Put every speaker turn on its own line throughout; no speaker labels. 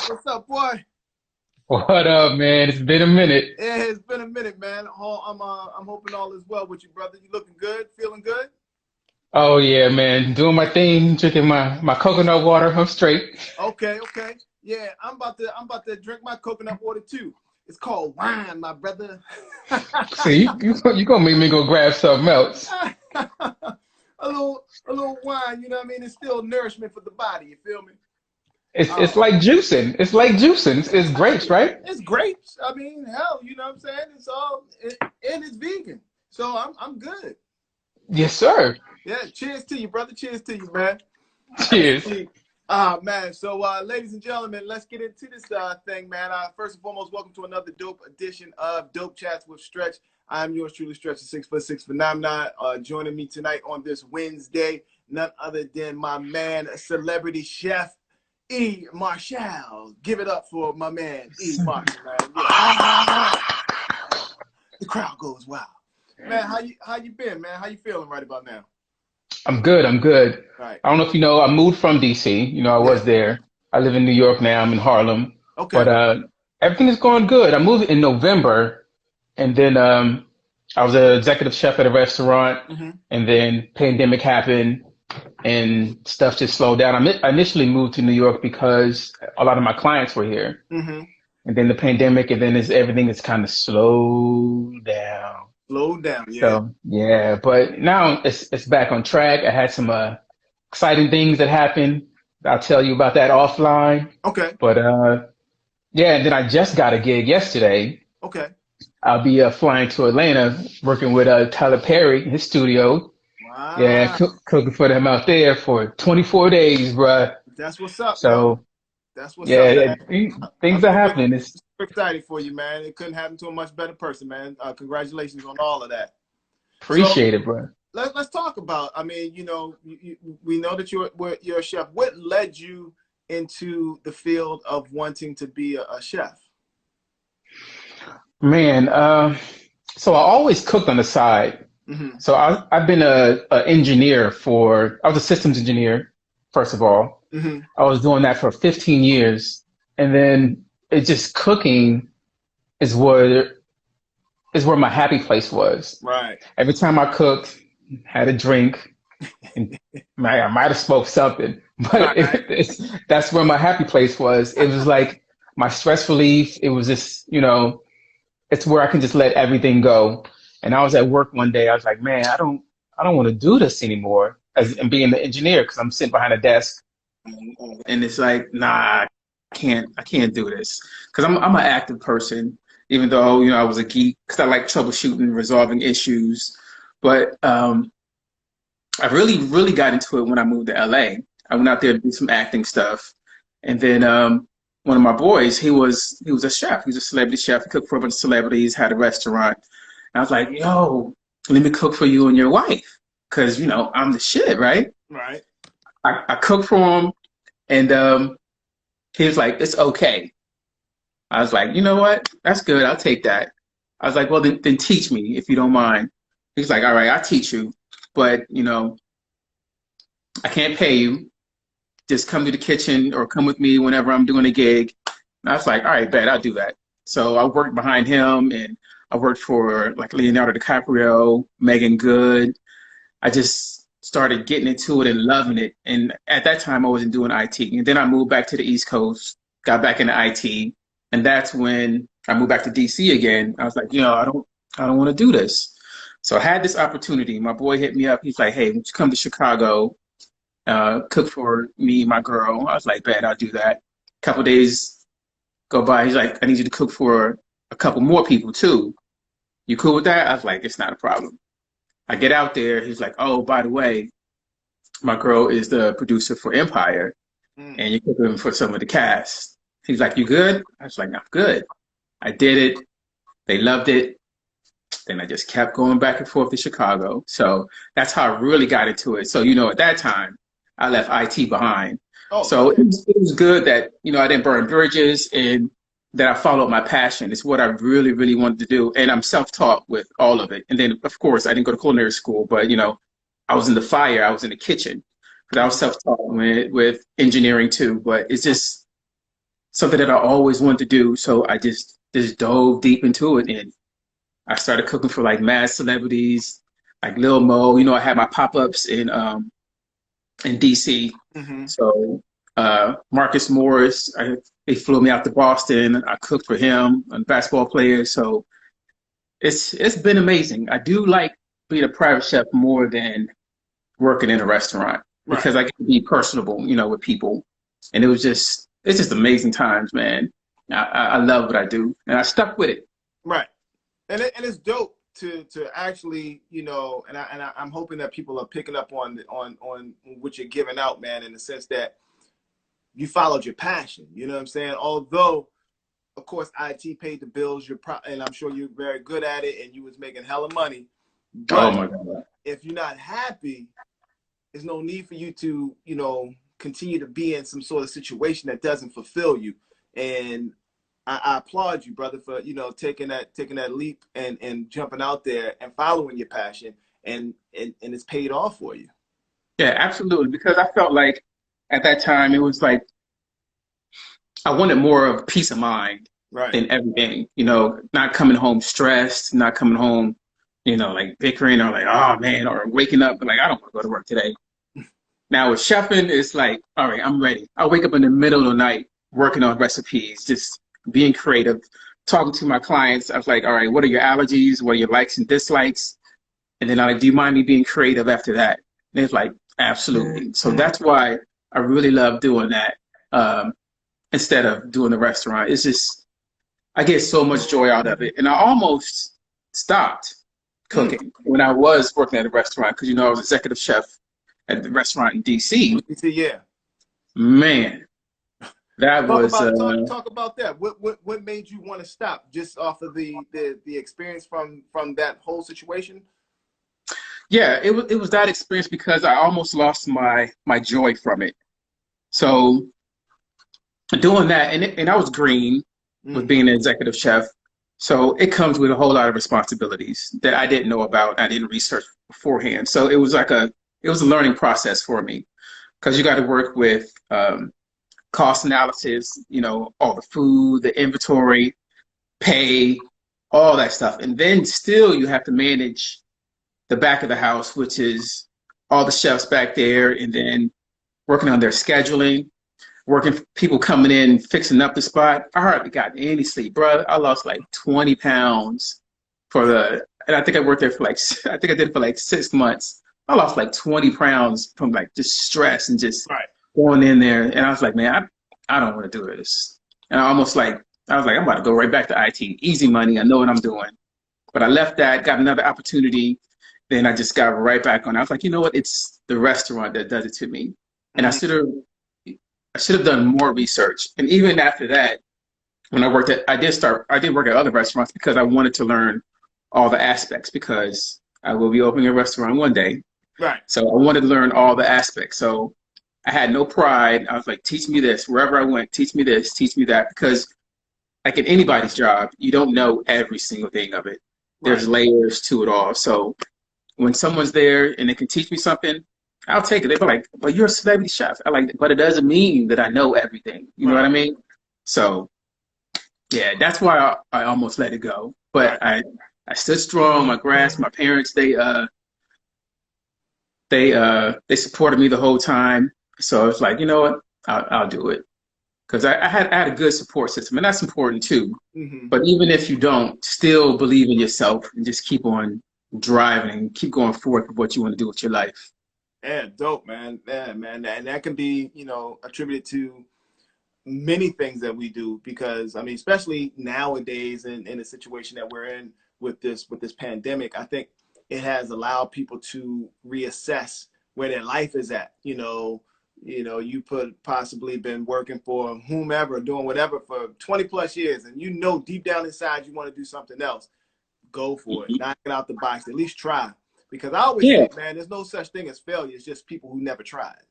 What's up, boy?
What up, man? It's been a minute.
Yeah, it's been a minute, man. I'm hoping all is well with you, brother. You looking good? Feeling good?
Oh yeah, man. Doing my thing, drinking my coconut water. I'm straight.
Okay, okay. Yeah, I'm about to drink my coconut water too. It's called wine, my brother.
See, you gonna make me go grab something else.
A little wine, you know what I mean? It's still nourishment for the body. You feel me?
It's
Um,
like juicing. It's like juicing. It's grapes, right?
it's grapes. I mean, hell, you know what I'm saying? And it's vegan, so I'm good.
Yes, sir.
Yeah, cheers to you, brother. Cheers to you, man.
Cheers.
Man. So, ladies and gentlemen, let's get into this thing, man. First and foremost, welcome to another dope edition of Dope Chats with Stretch. I'm yours truly, Stretch, the 6'6" phenomenon. Joining me tonight on this Wednesday, none other than my man, celebrity chef E. Marshall. Give it up for my man E. Marshall, man. Yeah. The crowd goes wild. Man, how you been, man? How you feeling right about now?
I'm good. I'm good.
Right.
I don't know if you know, I moved from DC. I
Yeah.
was there. I live in New York now. I'm in Harlem. But
Okay.
everything is going good. I moved in November, and then I was an executive chef at a restaurant,
Mm-hmm.
and then pandemic happened, and stuff just slowed down. I initially moved to New York because a lot of my clients were here,
Mm-hmm.
and then the pandemic, and then everything is kind of slowed down.
Slow down, yeah.
So yeah, but now it's back on track. I had some exciting things that happened. I'll tell you about that offline.
Okay.
But yeah, and then I just got a gig yesterday.
Okay.
I'll be flying to Atlanta, working with Tyler Perry, his studio. Yeah,
Wow.
cooking for them out there for 24 days, bruh.
That's what's up, man.
So
That's what's up,
yeah,
man. I'm
things are
super,
happening. It's
super excited for you, man. It couldn't happen to a much better person, man. Congratulations on all of that. So
appreciated, bruh.
let's talk about. I mean, we know that you're a chef. What led you into the field of wanting to be a chef?
Man, so I always cooked on the side.
Mm-hmm.
So I've been a engineer I was a systems engineer, first of all.
Mm-hmm.
I was doing that for 15 years. And then it just cooking is where my happy place was.
Right.
Every time I cooked, had a drink, and I might have smoked something, but
Right.
that's where my happy place was. It was like my stress relief. It was just, it's where I can just let everything go. And I was at work one day. I was like, man, I don't want to do this anymore and being the engineer because I'm sitting behind a desk, and it's like, nah, I can't do this because I'm an active person. Even though I was a geek because I like troubleshooting, resolving issues, but I really got into it when I moved to LA. I went out there to do some acting stuff, and then one of my boys, he was a chef. He was a celebrity chef. He cooked for a bunch of celebrities, had a restaurant. And I was like, yo, let me cook for you and your wife, because I'm the shit, right?
Right.
I cooked for him, and he was like, it's okay. I was like, you know what? That's good. I'll take that. I was like, well, then teach me if you don't mind. He's like, all right, I'll teach you, but I can't pay you. Just come to the kitchen or come with me whenever I'm doing a gig. And I was like, all right, bet, I'll do that. So I worked behind him, and I worked for like Leonardo DiCaprio, Megan Good. I just started getting into it and loving it. And at that time, I wasn't doing IT. And then I moved back to the East Coast, got back into IT. And that's when I moved back to DC again. I was like, I don't want to do this. So I had this opportunity. My boy hit me up. He's like, hey, would you come to Chicago, cook for me, my girl? I was like, bet, I'll do that. A couple days go by. He's like, I need you to cook for a couple more people too. You cool with that? I was like, it's not a problem. I get out there. He's like, oh, by the way, my girl is the producer for Empire,
Mm.
and you're cooking for some of the cast. He's like, you good? I was like, I'm good. I did it. They loved it. Then I just kept going back and forth to Chicago. So that's how I really got into it. So, at that time, I left IT behind.
Oh,
So
okay.
it was good that, I didn't burn bridges and that I followed my passion. It's what I really, really wanted to do. And I'm self-taught with all of it. And then, of course, I didn't go to culinary school, but, I was in the fire. I was in the kitchen. But I was self-taught with engineering too. But it's just, something that I always wanted to do. So I just dove deep into it, and I started cooking for like mad celebrities, like Lil Mo. You know, I had my pop-ups in DC.
Mm-hmm.
So Marcus Morris, they flew me out to Boston. I cooked for him and basketball players. So it's been amazing. I do like being a private chef more than working in a restaurant
Right.
because I get to be personable, you know, with people. And it's just amazing times, man. I love what I do, and I stuck with it.
Right. And it's dope to actually, you know, I'm hoping that people are picking up on what you're giving out, man, in the sense that you followed your passion. You know what I'm saying? Although, of course, IT paid the bills, and I'm sure you're very good at it, and you was making hella money.
Oh
But
my God.
if you're not happy, there's no need for you to, you know, continue to be in some sort of situation that doesn't fulfill you. And I applaud you, brother, for, you know, taking that leap and jumping out there and following your passion, and it's paid off for you.
Yeah, absolutely. Because I felt like at that time it was like I wanted more of peace of mind
Right.
than everything. You know, not coming home stressed, not coming home, you know, like bickering or like, oh man, or waking up like I don't want to go to work today. Now with chefing, it's like, all right, I'm ready. I wake up in the middle of the night working on recipes, just being creative, talking to my clients. I was like, all right, what are your allergies? What are your likes and dislikes? And then I'm like, do you mind me being creative after that? And it's like, absolutely. So that's why I really love doing that instead of doing the restaurant. It's just, I get so much joy out of it. And I almost stopped cooking when I was working at a restaurant because, you know, I was executive chef at the restaurant in DC.
Yeah.
Man, that was
talk about that. What made you want to stop? Just off of the experience from that whole situation?
yeah, it was that experience because I almost lost my joy from it. So doing that, and I was green with being an executive chef. So it comes with a whole lot of responsibilities that I didn't know about. I didn't research beforehand. So it was a learning process for me because you got to work with cost analysis, you know, all the food, the inventory, pay, all that stuff. And then still you have to manage the back of the house, which is all the chefs back there, and then working on their scheduling, working people coming in, fixing up the spot. I hardly got any sleep, bro. I lost like 20 pounds and I think I worked there for like, I think I did it for like 6 months. I lost like 20 pounds from like just stress and just going in there. And I was like, man, I don't want to do this. And I was like, I'm about to go right back to IT. Easy money. I know what I'm doing. But I left that, got another opportunity. Then I just got right back on. I was like, you know what? It's the restaurant that does it to me. And I should have done more research. And even after that, when I did work at other restaurants because I wanted to learn all the aspects because I will be opening a restaurant one day.
Right.
So I wanted to learn all the aspects. So I had no pride. I was like, teach me this. Wherever I went, teach me this, teach me that. Because like in anybody's job, you don't know every single thing of it. There's layers to it all. So when someone's there and they can teach me something, I'll take it. They'll be like, but you're a celebrity chef. I like, but it doesn't mean that I know everything. You know what I mean? So yeah, that's why I almost let it go. But I stood strong. My grasped. My parents, they supported me the whole time. So it's like, you know what? I'll do it. Because I had a good support system, and that's important too. But even if you don't, still believe in yourself and just keep on driving, keep going forward with what you want to do with your life.
Yeah, dope, man. Yeah, man. And that can be, you know, attributed to many things that we do because, I mean, especially nowadays in the situation that we're in with this pandemic, I think it has allowed people to reassess where their life is at. You possibly been working for whomever, doing whatever for 20 plus years, and you know deep down inside you want to do something else. Go for it. Knock it out the box. At least try. Because I always think, man, there's no such thing as failure. It's just people who never tried.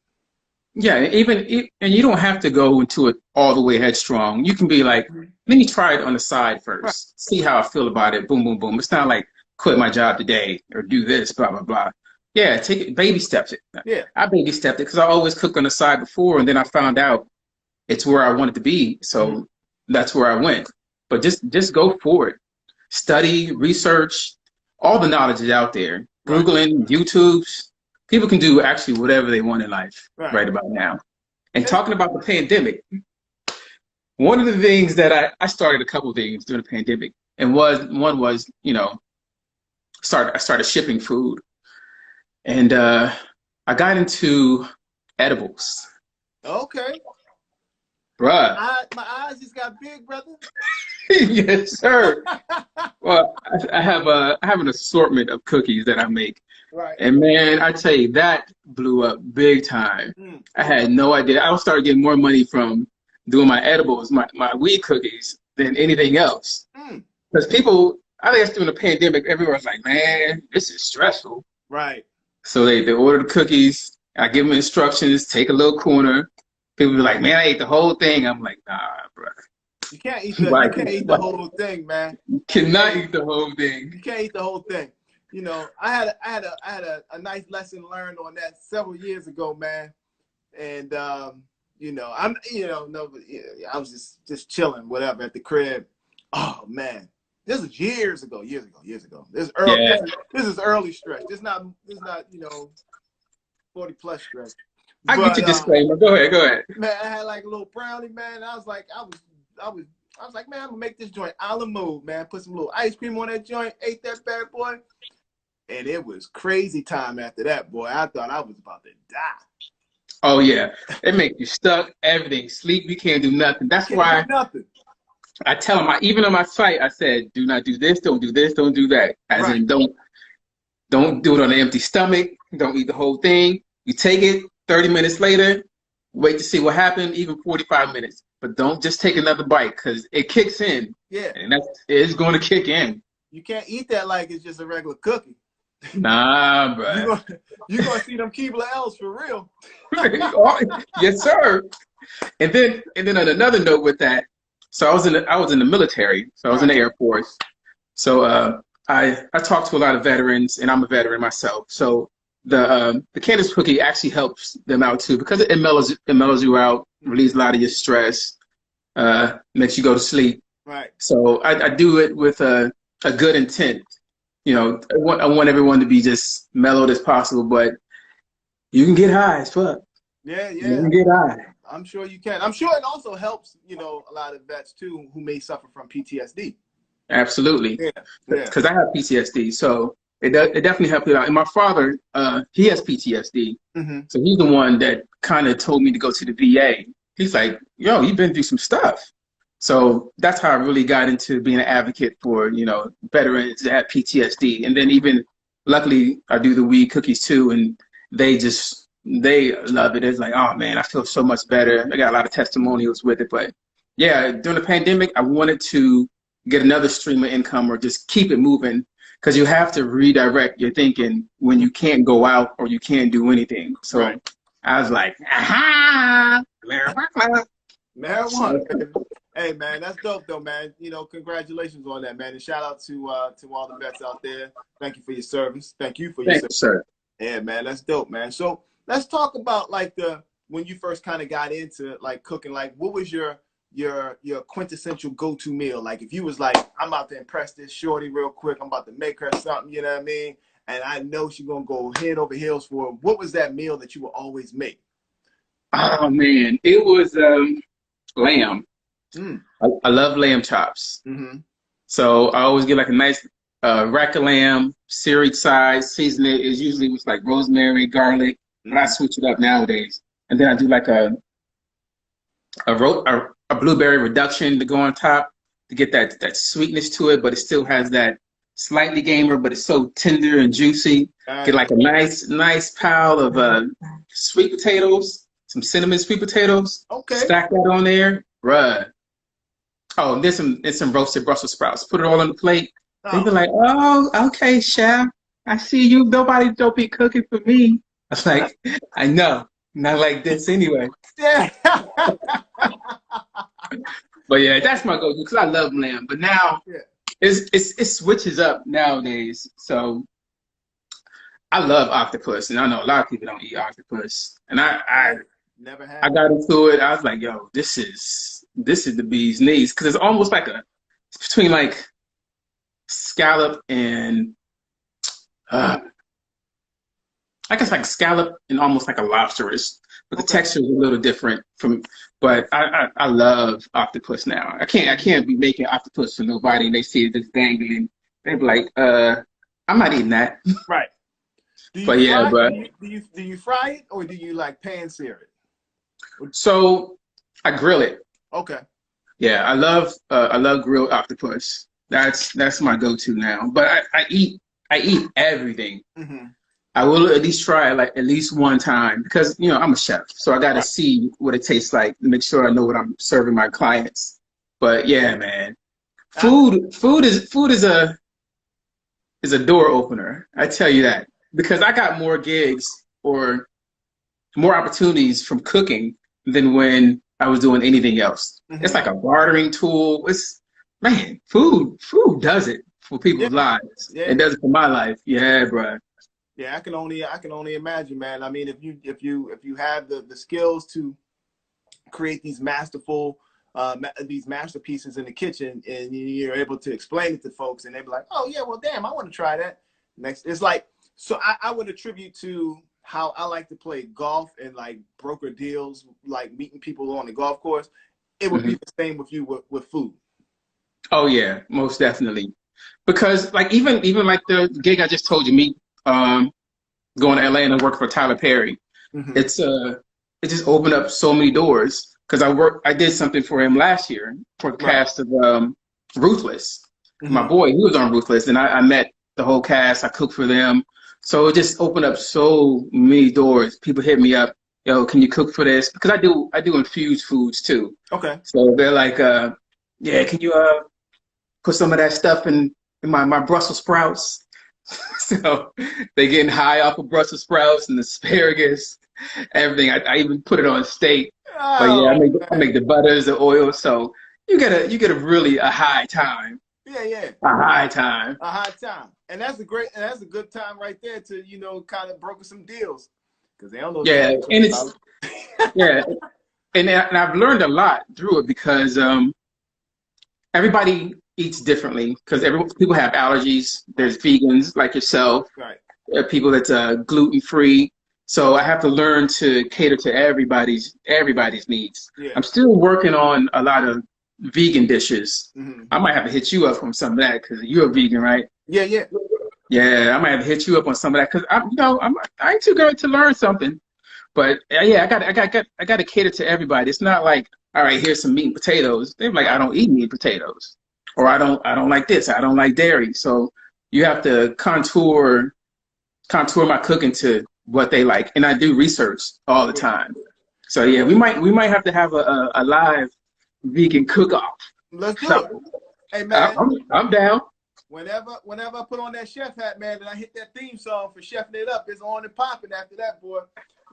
Yeah, and you don't have to go into it all the way headstrong. You can be like, let me try it on the side first. See how I feel about it. Boom, boom, boom. It's not like quit my job today or do this, blah, blah, blah. Yeah, take it, baby steps it.
Yeah.
I baby stepped it because I always cooked on the side before, and then I found out it's where I wanted to be. So that's where I went. But just go for it. Study, research, all the knowledge is out there.
Right.
Googling, YouTube's, people can do actually whatever they want in life right about now. And talking about the pandemic, one of the things that I started a couple of things during the pandemic, and one was, you know, I started shipping food, and I got into edibles.
Okay.
Bruh.
My eyes just got big, brother.
Yes, sir. Well, I have an assortment of cookies that I make.
Right.
And man, I tell you, that blew up big time. I had no idea. I started getting more money from doing my edibles, my weed cookies, than anything else. Because people, I guess during the pandemic, everyone was like, man, this is stressful.
Right.
So they order the cookies. I give them instructions, take a little corner. People be like, man, I ate the whole thing. I'm like, nah, bro.
You can't eat the whole thing, man.
You cannot eat the whole thing.
You can't eat the whole thing. You know, I had a nice lesson learned on that several years ago, man. And you know, I was just chilling, whatever, at the crib. Oh man, this is years ago. This is early. Yeah. This is early stretch. This is not you know, 40+ stretch.
I get your disclaimer. Go ahead.
Man, I had like a little brownie, man. I was like, man, I'm gonna make this joint a la mode, man. Put some little ice cream on that joint. Ate that bad boy, and it was crazy time after that, boy. I thought I was about to die.
Oh yeah, it makes you stuck. Everything, sleep. You can't do nothing. That's why I tell them. Even on my site, I said, do not do this. Don't do this. Don't do that. As in, don't do it on an empty stomach. Don't eat the whole thing. You take it. 30 minutes later, wait to see what happened, even 45 minutes. But don't just take another bite, because it kicks in. Yeah. And it's going to kick in.
You can't eat that like it's just a regular cookie.
Nah, bro.
You're going to see them Keebler L's for real.
Yes, sir. And then on another note with that, so I was in the military. So I was in the Air Force. So I talked to a lot of veterans, and I'm a veteran myself. So the cannabis cookie actually helps them out too, because it mellows you out, relieves a lot of your stress, makes you go to sleep. Right. So I do it with a good intent. You know, I want everyone to be just mellowed as possible, but you can get high as fuck.
Yeah.
You can get high.
I'm sure you can. I'm sure it also helps, you know, a lot of vets too who may suffer from PTSD.
Absolutely. Yeah. Because I have PTSD, so it definitely helped me out. And my father, he has PTSD. So he's the one that kind of told me to go to the VA. He's like, yo, you've been through some stuff. So that's how I really got into being an advocate for, you know, veterans that have PTSD. And then even, luckily, I do the weed cookies too, and they love it. It's like, oh man, I feel so much better. I got a lot of testimonials with it. But yeah, during the pandemic, I wanted to get another stream of income or just keep it moving. Because you have to redirect your thinking when you can't go out or you can't do anything. So I was like, aha,
marijuana. Hey, man, that's dope, though, man. You know, congratulations on that, man. And shout out to all the vets out there. Thank you for your service. Thank you for your service.
Sir.
Yeah, man, that's dope, man. So let's talk about, like, when you first kind of got into, like, cooking. Like, what was your quintessential go-to meal? Like, if you was like, I'm about to impress this shorty real quick, I'm about to make her something, you know what I mean, and I know she's gonna go head over heels for it, what was that meal that you would always make?
Oh man, it was lamb. I love lamb chops. So I always get like a nice rack of lamb, seared size, season it. It's usually with like rosemary, garlic, but I switch it up nowadays. And then I do like a blueberry reduction to go on top to get that sweetness to it, but it still has that slightly gamer, but it's so tender and juicy. Get like a nice pile of sweet potatoes, some cinnamon sweet potatoes. Okay. Stack that on there, bruh. Oh, and there's some roasted Brussels sprouts. Put it all on the plate. They be like, oh, okay, chef. I see you. Nobody don't be cooking for me. I was like, I know. Not like this anyway. Yeah. But yeah, that's my go-to because I love lamb. But now it switches up nowadays. So I love octopus, and I know a lot of people don't eat octopus. And I
Never
I
had it.
got into it. I was like, yo, this is the bee's knees because it's almost like it's between like scallop and uh, I guess like scallop and almost like a lobsterish, but the
Okay.
texture is a little different from. But I love octopus now. I can't be making octopus for nobody and they see it just dangling. They be like, I'm not eating that.
Right. Do you
But yeah,
fry?
but
Do you fry it or do you like pan sear it?
so I grill it.
Okay.
Yeah, I love grilled octopus. That's my go-to now. But I eat everything.
Hmm.
I will at least try it like at least one time because I'm a chef, so I got to
Right.
see what it tastes like to make sure I know what I'm serving my clients. But yeah, man,
I,
food is a door opener. I tell you that because I got more gigs or more opportunities from cooking than when I was doing anything else. It's
hmm.
like a bartering tool. It's man, food does it for
Yeah.
people's lives. It
Yeah.
does it for my life. Yeah, bro.
Yeah. I can only imagine, man. I mean, if you have the skills to create these masterful these masterpieces in the kitchen and you're able to explain it to folks and they be like, oh yeah, well damn, I want to try that next. It's like, so I would attribute to how I like to play golf and like broker deals, like meeting people on the golf course. It would be
Mhm.
the same with you with food.
Oh yeah, most definitely. Because like even like the gig I just told you, me um going to LA and work for Tyler Perry,
Hmm.
it's it just opened up so many doors because I did something for him last year for the
Right.
cast of Ruthless. My
Hmm.
boy, he was on Ruthless, and I met the whole cast. I cooked for them, so it just opened up so many doors. People hit me up, yo, can you cook for this? Because I do infused foods too.
Okay.
So they're like, yeah, can you put some of that stuff in my Brussels sprouts? So they getting high off of Brussels sprouts and asparagus, everything. I even put it on steak. But yeah,
Oh
I make the butters, the oil. So you get a really a high time,
yeah, yeah.
a high time.
A high time, and that's a good time right there to kind of broker some deals because they don't know what the hell
Yeah,
they're
and
talking
it's
about.
yeah, and I've learned a lot through it because everybody eats differently because people have allergies.
Right,
There's vegans like yourself.
right.
There are people that's gluten free. So I have to learn to cater to everybody's needs.
Yeah.
I'm still working on a lot of vegan dishes.
Hmm.
I might have to hit you up on some of that because you're a vegan, right?
Yeah, yeah.
Yeah, I might have to hit you up on some of that because I ain't too good to learn something. But yeah, I got to cater to everybody. It's not like, all right, here's some meat and potatoes. They're like, I
Right,
don't eat meat and potatoes, or
right.
I don't like this. I don't like dairy. So you have to contour my cooking to what they like, and I do research all the
Yeah.
time. So yeah, we might have to have a live vegan cook off.
Let's do
So
it. Hey man,
I'm down.
whenever I put on that chef hat, man, and I hit that theme song for chefing it up, it's on and popping after that, boy.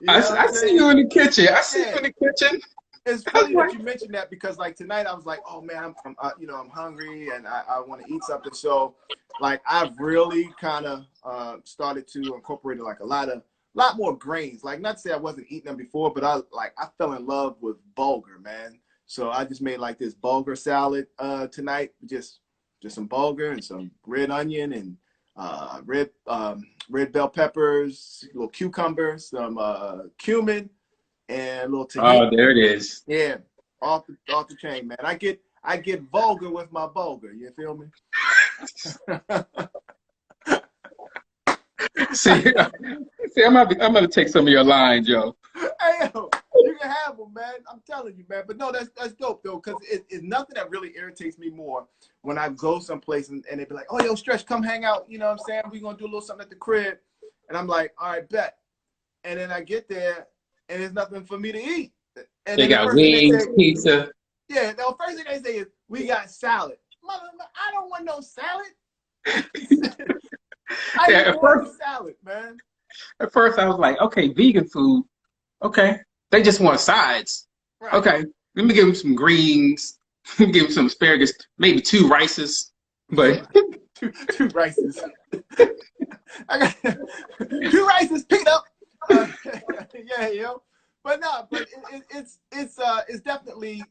You know what
I
I'm
see
saying?
you in the kitchen. I see you
Yeah.
in the kitchen.
It's
I was
funny that
like,
you mentioned that because like tonight I was like, oh man, I'm hungry and I want to eat something. So like I've really kind of started to incorporate like lot more grains. Like not to say I wasn't eating them before, but I fell in love with bulgur, man. So I just made like this bulgur salad tonight, just some bulgur and some red onion and red bell peppers, little cucumber, some cumin and a little tahini.
oh, there it is.
Yeah, off the chain, man. I get vulgar with my bulgur. You feel me?
See, see, I'm gonna take some of your lines, yo.
Hey, yo, you can have them, man. I'm telling you, man. But no, that's dope though, because it's nothing that really irritates me more when I go someplace and they be like, "Oh, yo, Stretch, come hang out." You know what I'm saying? We're gonna do a little something at the crib, and I'm like, "All right, bet." And then I get there, and there's nothing for me to eat. And
They
then the
got
first thing they
wings,
say,
pizza.
yeah, the first thing they say is, "We got salad." Mother, I don't want no salad. I
Yeah,
just want a salad, man.
at first I was like, okay, vegan food. Okay, they just want sides.
Right.
Okay, let me give them some greens, give them some asparagus, maybe two rices. But
Two rices. I got two rices picked up. Yeah, yo. but no, but it's definitely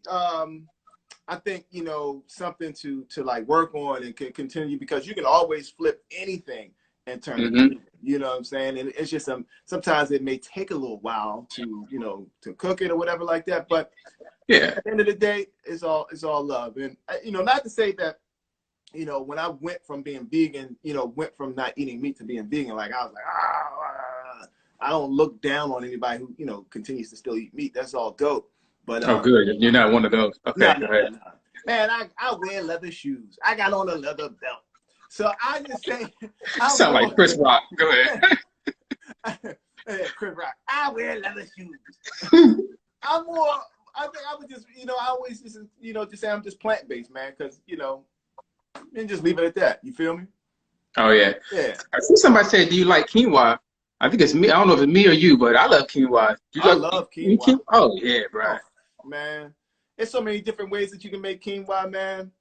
I think, you know, something to like work on and can continue, because you can always flip anything and turn it.
Mm-hmm.
You know what I'm saying? And it's just sometimes it may take a little while to, you know, to cook it or whatever like that. But
Yeah.
at the end of the day, it's all love. And you know, not to say that, you know, when I went from being vegan, you know, went from not eating meat to being vegan, like I was like, I don't look down on anybody who, you know, continues to still eat meat. That's all dope. But
Oh, good. You're not one of those. Okay,
no,
go ahead.
no. Man, I wear leather shoes. I got on a leather belt. So I just say,
Sound like Chris Rock. Go ahead.
Chris Rock, I wear leather shoes. I'm more, I think I would just, you know, I always just, you know, just say I'm just plant-based, man, because, you know, and just leave it at that. You feel me?
Oh, yeah.
Yeah.
I see somebody say, do you like quinoa? I think it's me. I don't know if it's me or you, but I love quinoa.
I love quinoa.
Oh, yeah, bro.
Oh, man. There's so many different ways that you can make quinoa, man.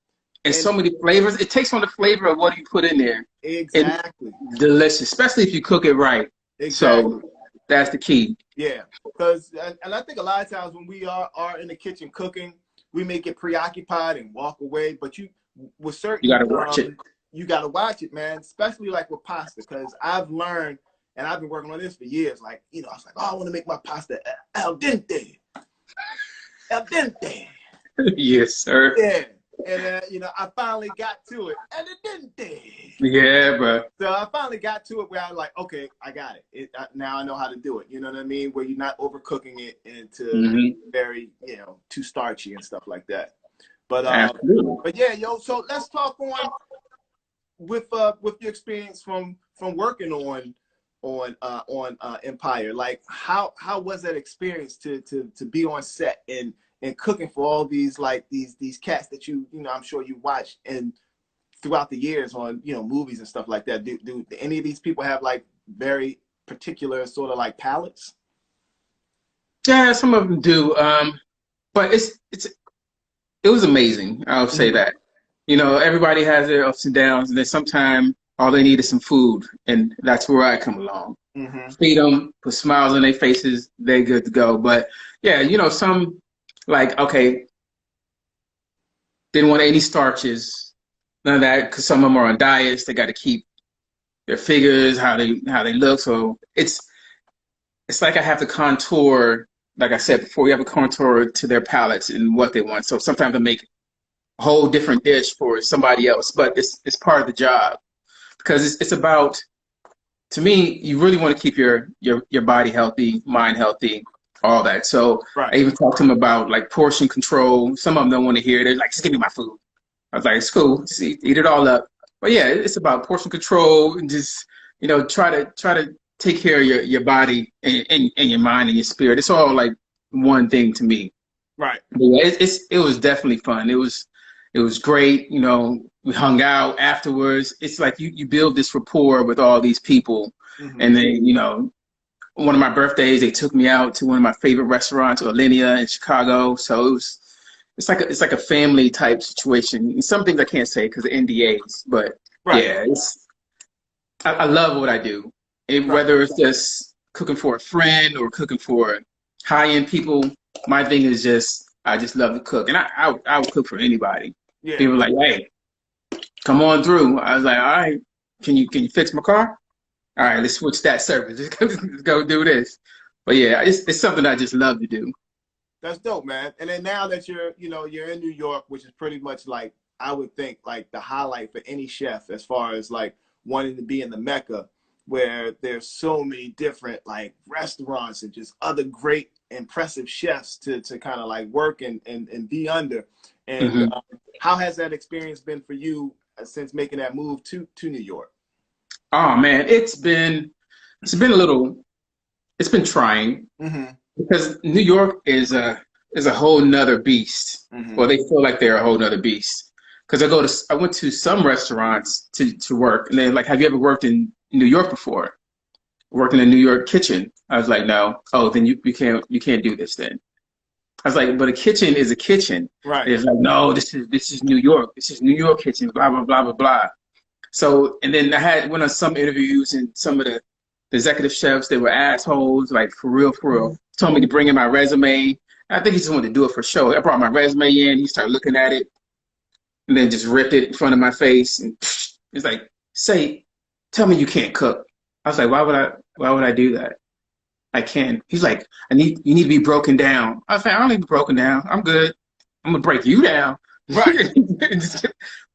And so many flavors. It takes on the flavor of what you put in there.
Exactly.
And delicious, especially if you cook it right.
Exactly.
So that's the key.
Yeah, because, and I think a lot of times when we are in the kitchen cooking, we may get preoccupied and walk away. But you, with certain,
You got to watch it.
You got to watch it, man. Especially like with pasta, because I've learned, and I've been working on this for years. Like, you know, I was like, oh, I want to make my pasta al dente, al dente.
Yes, sir.
Yeah. And you know, I finally got to it, and it didn't.
Yeah, bro.
So I finally got to it where I was like, okay, I got it. Now I know how to do it. You know what I mean? Where you're not overcooking it into very, you know, too starchy and stuff like that. But yeah, yo. So let's talk on with your experience from working on Empire. Like, how was that experience to be on set and cooking for all these these cats that you know, I'm sure you watched and throughout the years on, you know, movies and stuff like that. Do any of these people have like very particular sort of like palettes?
Yeah, some of them do. But it was amazing. I'll say that. You know, everybody has their ups and downs, and then sometimes all they need is some food, and that's where I come along. Feed them, put smiles on their faces, they're good to go. But yeah, you know, some, like, okay, didn't want any starches, none of that, because some of them are on diets. They got to keep their figures, how they look. So it's like I have to contour, like I said before, you have to contour to their palates and what they want. So sometimes I make a whole different dish for somebody else, but it's part of the job, because it's about, to me, you really want to keep your body healthy, mind healthy, all that. So I even talked to them about like portion control. Some of them don't want to hear it. They're like, just give me my food. I was like, it's cool, just eat it all up. But yeah, it's about portion control and just, you know, try to take care of your body and your mind and your spirit. It's all like one thing to me. Right. But yeah, it was definitely fun. It was great. You know, we hung out afterwards. It's like you build this rapport with all these people. And then, you know, one of my birthdays, they took me out to one of my favorite restaurants, Alinea in Chicago. So it's like a family type situation. Some things I can't say because of NDAs, but yeah, I love what I do. Whether it's just cooking for a friend or cooking for high-end people, my thing is I just love to cook, and I would cook for anybody. Yeah. People were like, hey, come on through. I was like, all right, can you fix my car? All right, let's switch that service. Let's go do this. But yeah, it's something I just love to do.
That's dope, man. And then now that you're in New York, which is pretty much like, I would think, like the highlight for any chef as far as like wanting to be in the Mecca, where there's so many different like restaurants and just other great, impressive chefs to kind of like work and be under. And how has that experience been for you since making that move to New York?
Oh man, it's been trying, because New York is a whole nother beast. Well, they feel like they're a whole nother beast. Because I went to some restaurants to work, and they're like, have you ever worked in New York before? Worked in a New York kitchen? I was like, no. Oh, then you can't do this then. I was like, but a kitchen is a kitchen. Right. It's like, no, this is New York. This is New York kitchen, blah, blah, blah, blah, blah. So, and then I went on some interviews, and some of the executive chefs, they were assholes, like for real. told me to bring in my resume. I think he just wanted to do it for show. I brought my resume in. He started looking at it and then just ripped it in front of my face. And he's like, tell me you can't cook. I was like, why would I do that? I can. He's like, you need to be broken down. I was like, I don't need to be broken down. I'm good. I'm gonna break you down.
Right.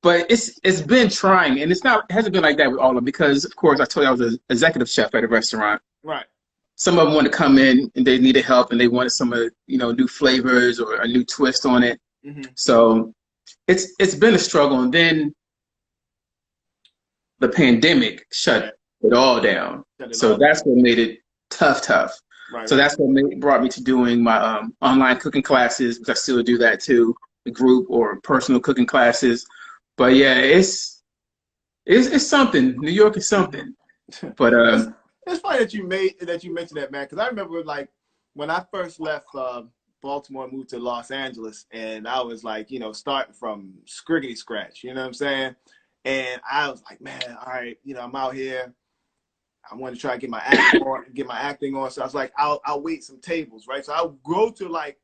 But it's been trying, and it hasn't been like that with all of them because, of course, I told you I was an executive chef at a restaurant.
Right.
Some of them wanted to come in and they needed help, and they wanted some of new flavors or a new twist on it. So it's been a struggle, and then the pandemic shut it all down. So that's what made it tough.
Right,
so that's what brought me to doing my online cooking classes, which I still do that too, the group or personal cooking classes. But yeah, it's something. New York is something. But
it's funny that you mentioned that, man, because I remember like when I first left Baltimore and moved to Los Angeles, and I was like, starting from scriggity scratch, you know what I'm saying? And I was like, man, all right, I'm out here. I want to try to get my acting on. So I was like, I'll wait some tables, right? So I'll go to like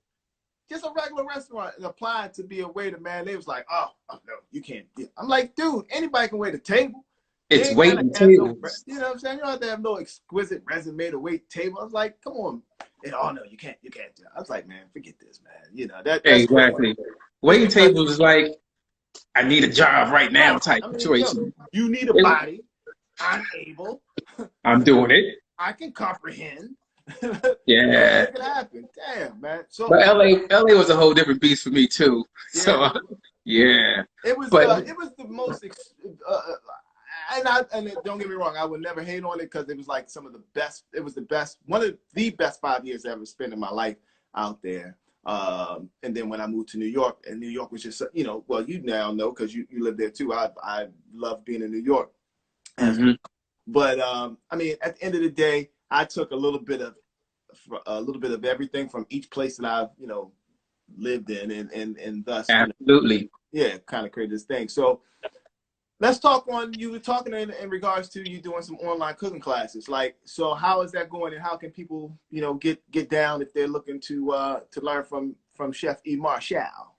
just a regular restaurant and apply to be a waiter, man. They was like, oh no, you can't. I'm like, dude, anybody can wait a table.
It's waiting tables.
You know what I'm saying? You don't have to have no exquisite resume to wait table. I was like, come on. And, oh no, you can't do it. I was like, man, forget this, man. That's
exactly. Cool. Waiting tables is like, I need a job right now type situation.
You need a body. I'm able.
I'm doing it.
I can comprehend.
Yeah.
It could happen. Damn, man. So,
but LA was a whole different beast for me too. Yeah. So yeah.
It was the most and don't get me wrong, I would never hate on it because it was like one of the best 5 years I ever spent in my life out there. And then when I moved to New York, and New York was just, well, you now know because you live there too. I love being in New York. But I mean, at the end of the day, I took a little bit of everything from each place that I've lived in, and thus
absolutely
kind of created this thing. So let's talk on. You were talking in regards to you doing some online cooking classes. Like, so how is that going, and how can people get down if they're looking to learn from Chef E. Marshall?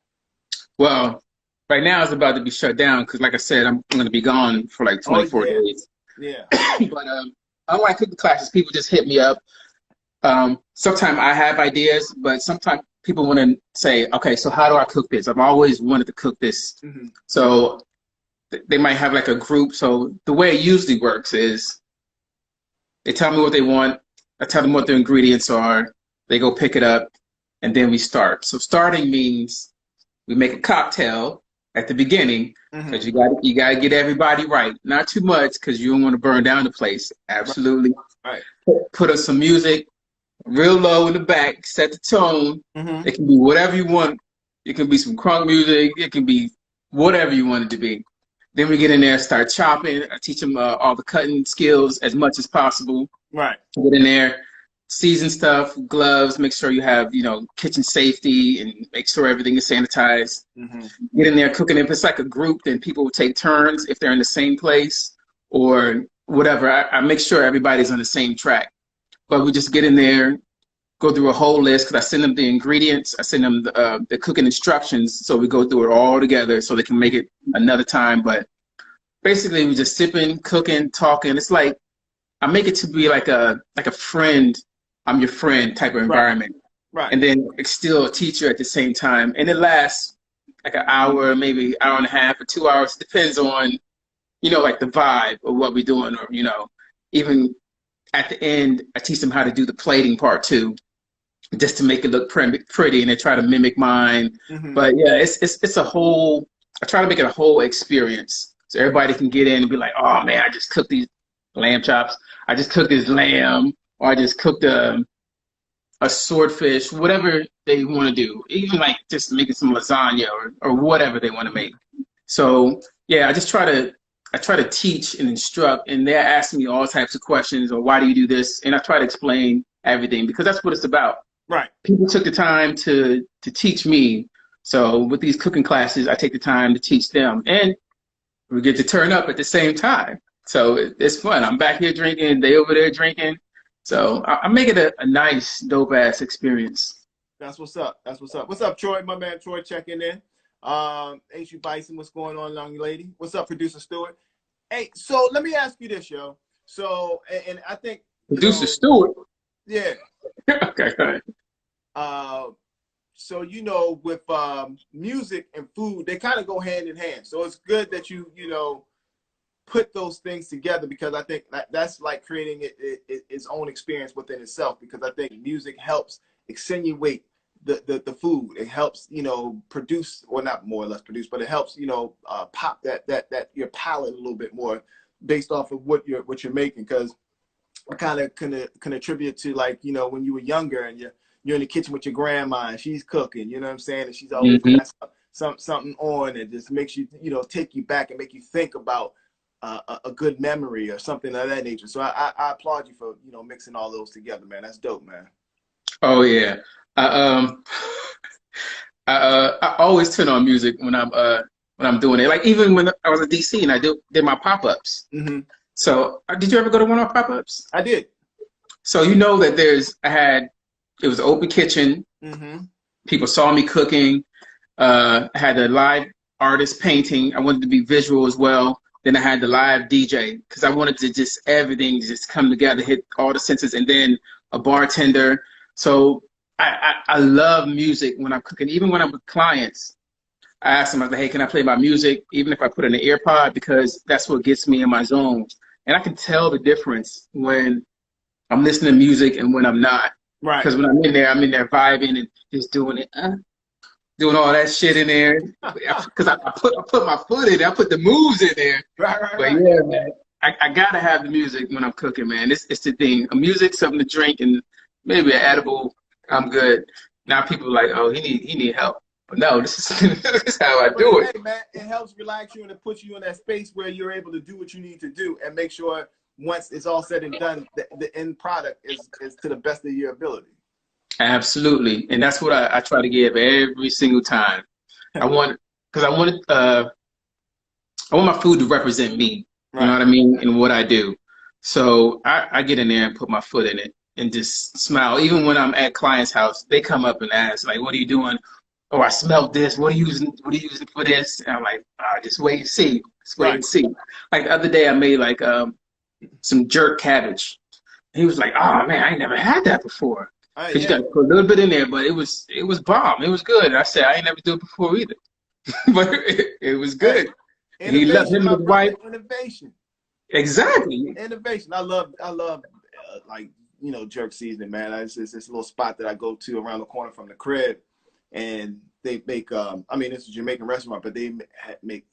Well, right now it's about to be shut down because, like I said, I'm going to be gone for like 24 days.
Yeah.
But online cooking classes, people just hit me up. Sometimes I have ideas, but sometimes people want to say, okay, so how do I cook this? I've always wanted to cook this. So they might have like a group. So the way it usually works is they tell me what they want. I tell them what their ingredients are. They go pick it up, and then we start. So starting means we make a cocktail at the beginning, because you gotta get everybody right. Not too much, because you don't want to burn down the place. Absolutely.
Right.
Put us some music real low in the back, set the tone. It can be whatever you want. It can be some crunk music. It can be whatever you want it to be. Then we get in there, start chopping. I teach them all the cutting skills as much as possible.
Right.
Get in there, season stuff, gloves, make sure you have, kitchen safety, and make sure everything is sanitized. Get in there cooking. If it's like a group, then people will take turns if they're in the same place or whatever. I make sure everybody's on the same track. But we just get in there, go through a whole list, because I send them the ingredients. I send them the cooking instructions. So we go through it all together so they can make it another time. But basically, we just sipping, cooking, talking. It's like, I make it to be like a friend, I'm your friend type of environment.
Right.
And then still a teacher at the same time. And it lasts like an hour, maybe hour and a half or 2 hours. Depends on, like the vibe of what we're doing, or, even at the end, I teach them how to do the plating part too, just to make it look pretty, and they try to mimic mine. But yeah, it's a whole, I try to make it a whole experience. So everybody can get in and be like, oh man, I just cooked these lamb chops. I just cooked this lamb, or I just cooked a swordfish, whatever they want to do. Even like just making some lasagna or whatever they want to make. So yeah, I try to teach and instruct, and they're asking me all types of questions, or why do you do this? And I try to explain everything, because that's what it's about.
Right. People
took the time to teach me. So with these cooking classes, I take the time to teach them, and we get to turn up at the same time. So it's fun. I'm back here drinking, they over there drinking. So I make it a nice, dope ass experience.
That's what's up. That's what's up. What's up, Troy? My man Troy checking in. H.U. Bison, what's going on, young lady? What's up, producer Stewart? Hey, so let me ask you this, yo. So, and I think
Producer Stewart.
Yeah.
Okay, go ahead.
So with music and food, they kind of go hand in hand. So it's good that you put those things together, because I think that's like creating its own experience within itself. Because I think music helps accentuate the food. It helps produce, or not more or less produce, but it helps pop that your palate a little bit more based off of what you're making. Because I kind of can attribute to, like, when you were younger and you're in the kitchen with your grandma and she's cooking, you know what I'm saying? And she's always got something on that just makes you, take you back and make you think about a good memory or something of that nature. So I applaud you for, mixing all those together, man. That's dope, man.
Oh yeah. I always turn on music when I'm doing it. Like even when I was in DC and I did my pop-ups. So did you ever go to one of our pop-ups?
I did.
So that it was an open kitchen. People saw me cooking. I had a live artist painting. I wanted to be visual as well. Then I had the live DJ, because I wanted to everything just come together, hit all the senses, and then a bartender. So I love music when I'm cooking. Even when I'm with clients, I ask them, I was like, hey, can I play my music, even if I put in an ear pod, because that's what gets me in my zone. And I can tell the difference when I'm listening to music and when I'm not.
Right.
Because when I'm in there vibing and just doing it, doing all that shit in there. Because I put my foot in there, I put the moves in there.
Right.
But yeah, man, I gotta have the music when I'm cooking, man. It's the thing. A music, something to drink, and maybe an edible. I'm good. Now people are like, oh, he need help. But no, this is how I do it.
Hey, man, it helps relax you and it puts you in that space where you're able to do what you need to do and make sure once it's all said and done, the end product is to the best of your ability.
Absolutely. And that's what I try to give every single time. I want my food to represent me. Right. You know what I mean? And what I do. So I get in there and put my foot in it and just smile. Even when I'm at clients' house, they come up and ask, like, what are you doing? Oh, I smelled this. What are you using for this? And I'm like, just wait and see. Just wait and see. Like the other day I made like some jerk cabbage. And he was like, oh man, I ain't never had that before. Because you got to put a little bit in there, but it was bomb. It was good. And I said, I ain't never do it before either. But it was good. And he loved him with wife.
Innovation.
Exactly.
Innovation. I love like, jerk seasoning, man. It's this little spot that I go to around the corner from the crib. And they make, it's a Jamaican restaurant, but they make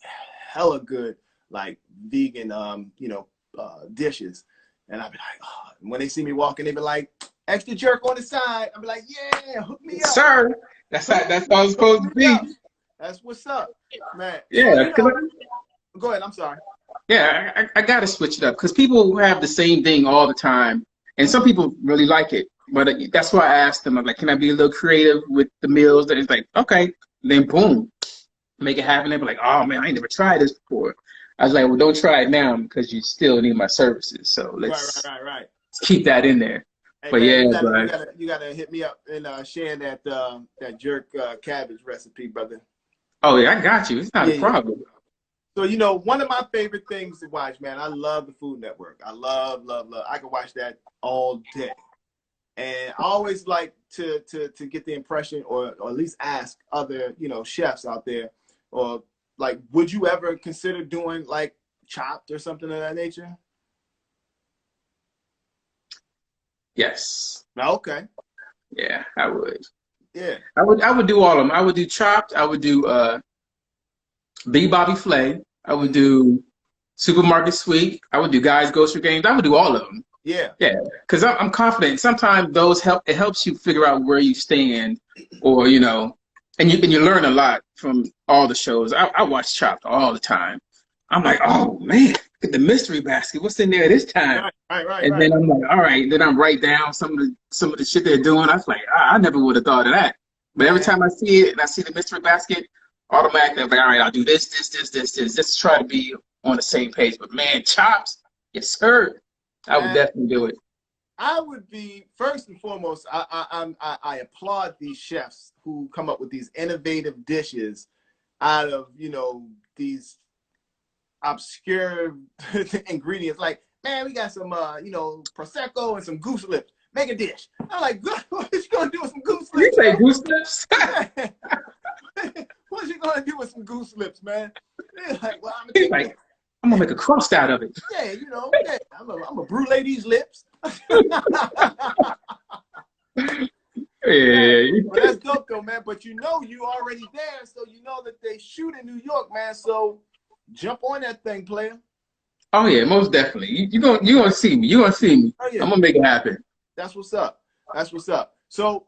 hella good, like, vegan, dishes. And I'll be like, oh. And when they see me walking, they be like, extra jerk on the side. I'll be like, yeah, hook me up.
Sir, that's how it's supposed to be.
That's what's up, man.
Yeah.
Go ahead, I'm sorry.
Yeah, I got to switch it up, because people have the same thing all the time. And some people really like it. But that's why I asked them, I'm like, can I be a little creative with the meals? That it's like, okay, then boom, make it happen. They're like, oh man, I ain't never tried this before. I was like, well, don't try it now, because you still need my services. So let's keep that in there.
Hey,
but
man,
yeah,
you gotta hit me up and share that jerk cabbage recipe, brother.
Oh yeah, I got you. It's not a problem.
So, one of my favorite things to watch, man, I love the Food Network. I love. I can watch that all day. And I always like to get the impression, or at least ask other, chefs out there, or like, would you ever consider doing like Chopped or something of that nature?
Yes.
Okay.
Yeah, I would.
Yeah.
I would do all of them. I would do Chopped. I would do Big Bobby Flay. I would do Supermarket Sweep. I would do Guys Grocery Games. I would do all of them.
Yeah.
Yeah, because I'm confident. Sometimes it helps you figure out where you stand, or and you learn a lot from all the shows. I watch Chopped all the time. I'm like, oh man, look at the mystery basket. What's in there this time?
Right.
And then I'm like, all right. Then I'm write down some of the shit they're doing. I was like, I never would have thought of that. But every time I see it and I see the mystery basket, automatically I'm like, all right, I'll do this, just to try to be on the same page. But man, Chopped, yes sir. I would definitely do it.
I would be first and foremost. I applaud these chefs who come up with these innovative dishes out of these obscure ingredients. Like, man, we got some prosecco and some goose lips. Make a dish. I'm like, what you gonna do with some goose lips?
You say goose lips?
What you gonna do with some goose lips, man? They're like, well,
I'm gonna make a crust out of it.
Yeah, I'm gonna brulee these lips.
Yeah.
Well, that's dope though, man. But you already there, so you know that they shoot in New York, man. So jump on that thing, player.
Oh yeah, most definitely. You gonna see me. You gonna see me.
Oh, yeah.
I'm gonna make it happen.
That's what's up. That's what's up. So,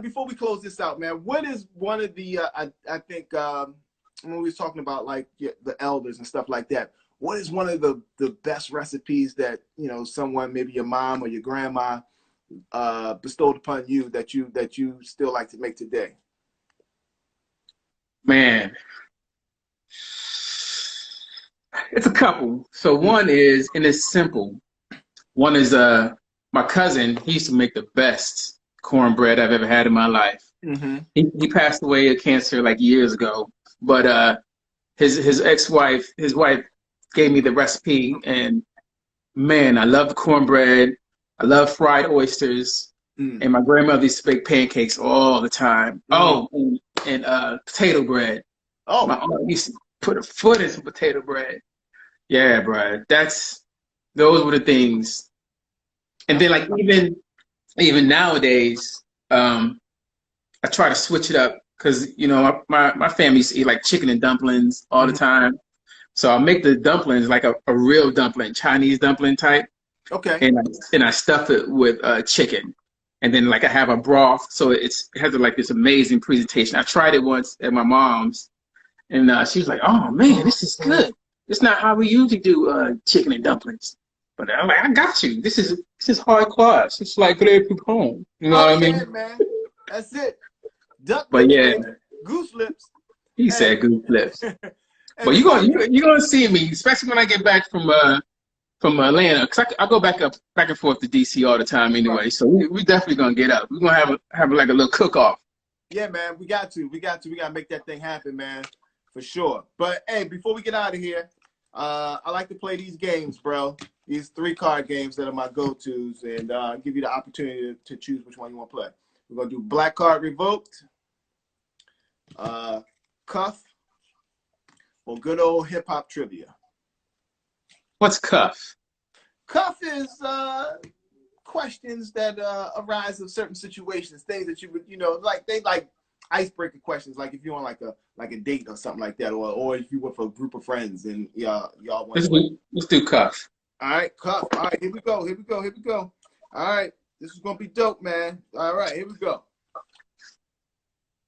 before we close this out, man, what is one of the I think when we was talking about like the elders and stuff like that, what is one of the best recipes that someone, maybe your mom or your grandma, bestowed upon you that you still like to make today?
Man, it's a couple. So one is, and it's simple. One is my cousin. He used to make the best cornbread I've ever had in my life.
Mm-hmm.
He passed away of cancer like years ago, but his ex-wife, his wife gave me the recipe, and man, I love cornbread. I love fried oysters, and my grandmother used to bake pancakes all the time. Oh, and potato bread.
Oh,
my aunt used to put a foot in some potato bread. Yeah, bro, those were the things. And then like even nowadays, I try to switch it up because my family used to eat like chicken and dumplings all the time. So I make the dumplings like a real dumpling, Chinese dumpling type.
Okay.
And I stuff it with chicken, and then like I have a broth, so it has like this amazing presentation. I tried it once at my mom's, and she was like, "Oh man, this is good. It's not how we usually do chicken and dumplings." But I'm like, "I got you. This is high class. It's like good at home." You know what I mean?
Man, that's it. Duck
but
lips,
yeah,
goose lips.
He said goose lips. But you're gonna see me, especially when I get back from Atlanta, because I go back and forth to DC all the time anyway. Right. So we definitely gonna get up. We're gonna have like a little cook off. Yeah, man, we got to make that thing happen, man, for sure. But hey, before we get out of here, I like to play these games, bro. These 3-card games that are my go-tos, and give you the opportunity to choose which one you want to play. We're gonna do Black Card Revoked, Cuff, or good old hip hop trivia. What's Cuff?
Cuff is questions that arise of certain situations, things that you would, like icebreaker questions, like if you're on like a date or something like that, or if you were for a group of friends and y'all want.
Let's do Cuff.
All right, Cuff. All right, here we go. All right, this is gonna be dope, man. All right, here we go.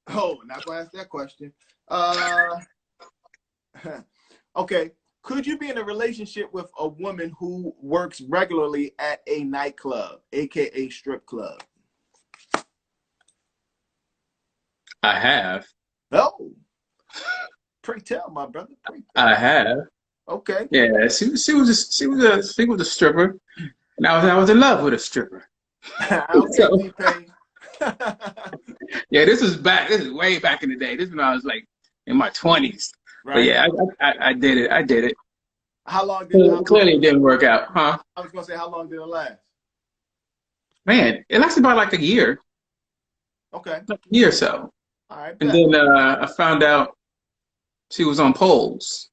Oh, not gonna ask that question. Okay. Could you be in a relationship with a woman who works regularly at a nightclub, aka strip club?
I have.
Oh, pray tell, my brother. Pray tell.
I have.
Okay.
Yeah, she was a stripper, and I was in love with a stripper.
Okay,
yeah, this is way back in the day. This is when I was like in my 20s. Right. But yeah, I did it.
How long did it?
Clearly it didn't work out, huh?
I was gonna say, how long did it last?
Man, it lasted about like a year.
Okay.
Like a year or so.
All right.
And then I found out she was on poles.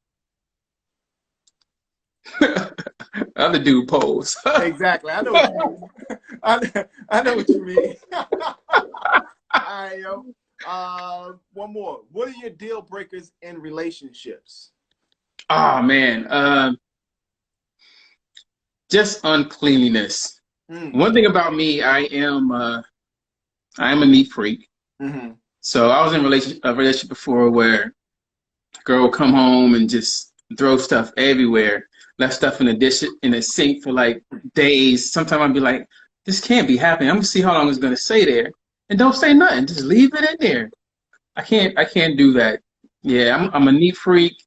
Other dude poles.
Exactly. I know what you mean. I know what you mean. All right, yo. One more. What are your deal breakers in relationships?
Oh man, just uncleanliness. One thing about me, I am a neat freak. So I was in a relationship before where a girl would come home and just throw stuff everywhere, left stuff in the sink for like days. Sometimes I'd be like, this can't be happening. I'm gonna see how long it's gonna stay there. And don't say nothing. Just leave it in there. I can't do that. Yeah, I'm a neat freak.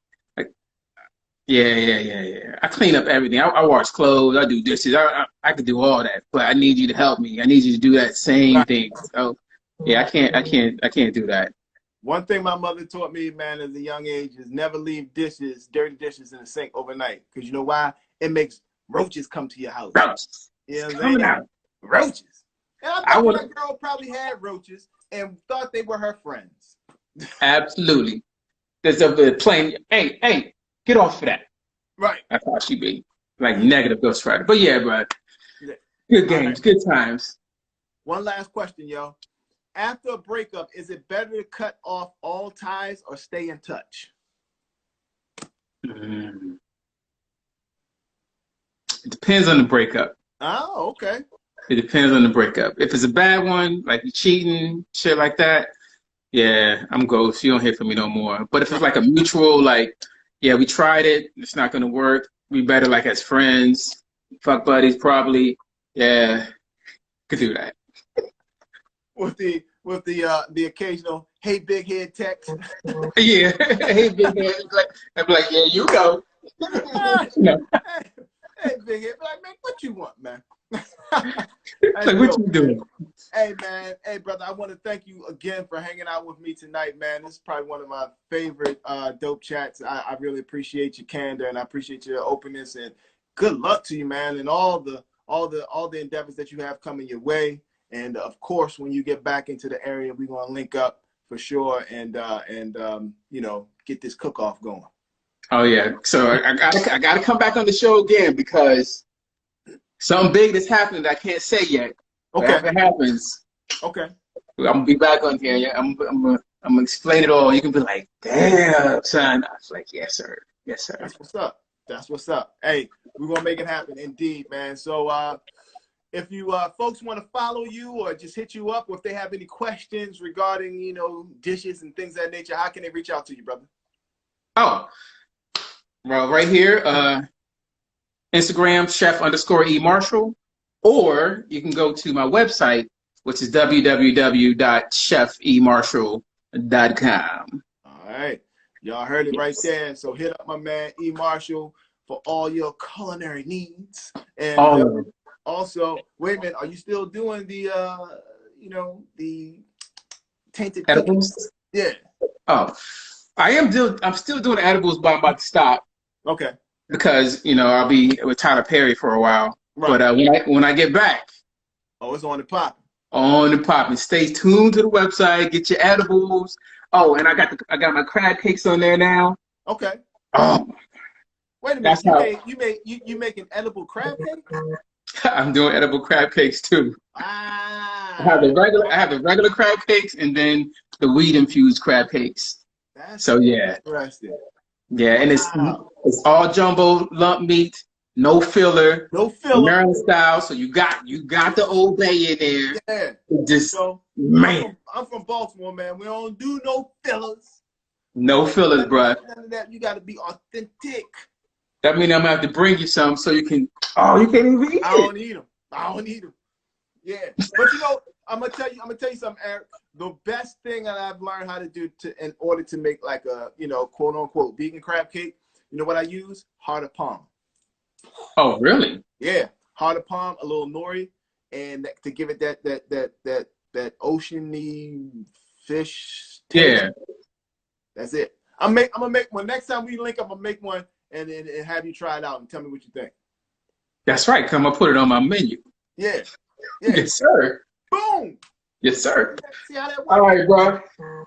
Yeah. I clean up everything. I wash clothes. I do dishes. I could do all that, but I need you to help me. I need you to do that same
Right.
thing. So yeah, I can't do that.
One thing my mother taught me, man, at a young age is never leave dirty dishes in the sink overnight. Because you know why? It makes roaches come to your house.
Roaches.
You know
It's
what I'm
coming
saying?
out.
Roaches. And I
I
bet
would
that girl probably had roaches and thought they were her friends.
absolutely. There's a plane. Hey, get off of that.
Right.
That's how she be. Like negative Ghost Rider. But yeah, bro.
Yeah.
Good
All
games,
right.
good times.
One last question, yo. After a breakup, is it better to cut off all ties or stay in touch?
Mm. It depends on the breakup.
Oh, okay.
It depends on the breakup. If it's a bad one, like you cheating, shit like that, yeah, I'm ghost. You don't hear from me no more. But if it's like a mutual, like, yeah, we tried it, it's not gonna work. We better like as friends, fuck buddies, probably. Yeah, could do that.
With the occasional "Hey, big head" text.
Yeah, hey, big man. I'm like, yeah, you go. No.
Hey, big head. Like, man, what you want, man?
Like, what you doing?
Hey, man. Hey, brother. I want to thank you again for hanging out with me tonight, man. This is probably one of my favorite dope chats. I really appreciate your candor and I appreciate your openness, and good luck to you, man, and all the endeavors that you have coming your way. And of course, when you get back into the area, we're gonna link up for sure, and you know, get this cook-off going.
Oh yeah. So I gotta come back on the show again because something big that's happening that I can't say yet. But
Okay.
if it happens,
Okay.
I'm gonna be back on here. Yeah, I'm gonna explain it all. You can be like, damn, son. I was like, yes, sir. Yes, sir.
That's what's up. That's what's up. Hey, we're gonna make it happen, indeed, man. So if you folks want to follow you or just hit you up, or if they have any questions regarding, you know, dishes and things of that nature, how can they reach out to you, brother?
Oh, well, right here, Instagram chef_E Marshall, or you can go to my website, which is www.chefemarshall.com.
All right. Y'all heard it right there. So hit up my man E Marshall for all your culinary needs. And
All of them.
also, wait a minute, are you still doing the you know, the tainted cookies?
Edibles?
Yeah.
Oh, I'm still doing edibles, but I'm about to stop
Okay.
because you know I'll be with Tyler Perry for a while.
Right.
But when I get back
Oh, it's on the pop.
on the pop, and stay tuned to the website, get your edibles. Oh, and I got my crab cakes on there now.
Okay.
Oh,
Wait a minute.
that's how
You make an edible crab cake?
I'm doing edible crab cakes too.
Ah.
I have the regular crab cakes and then the weed infused crab cakes.
That's
So yeah.
interesting.
Yeah, and
Wow.
it's all jumbo lump meat, no filler,
No filler.
Maryland style. So you got the Old Bay in there.
Yeah.
Just
So
man,
I'm from Baltimore, man. We don't do no fillers.
no fillers, bruh.
None of that. You got to be authentic.
That means I'm gonna have to bring you some so you can. Oh, you can't even eat
I don't
it.
need them. I don't need them. Yeah, but you know, I'm gonna tell you something, Eric. The best thing that I've learned how to do in order to make like a, you know, quote unquote vegan crab cake, you know what I use? Heart of palm.
Oh, really?
Yeah, heart of palm, a little nori, and to give it that oceany fish taste.
Yeah,
That's it. I'm gonna make one next time we link up. I'll make one and have you try it out and tell me what you think.
that's right. Come, I put it on my menu.
Yeah. Yeah.
Yes, sir.
Boom.
Yes, sir.
See how that works?
All right, bro.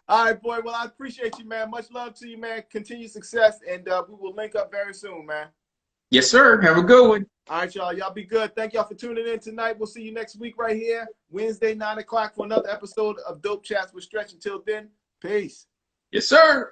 All right, boy. Well, I appreciate you, man. Much love to you, man. Continued success, and we will link up very soon, man.
Yes, sir. Have a good one.
All right, y'all. Y'all be good. Thank y'all for tuning in tonight. We'll see you next week right here, Wednesday, 9 o'clock, for another episode of Dope Chats with Stretch. Until then, peace.
Yes, sir.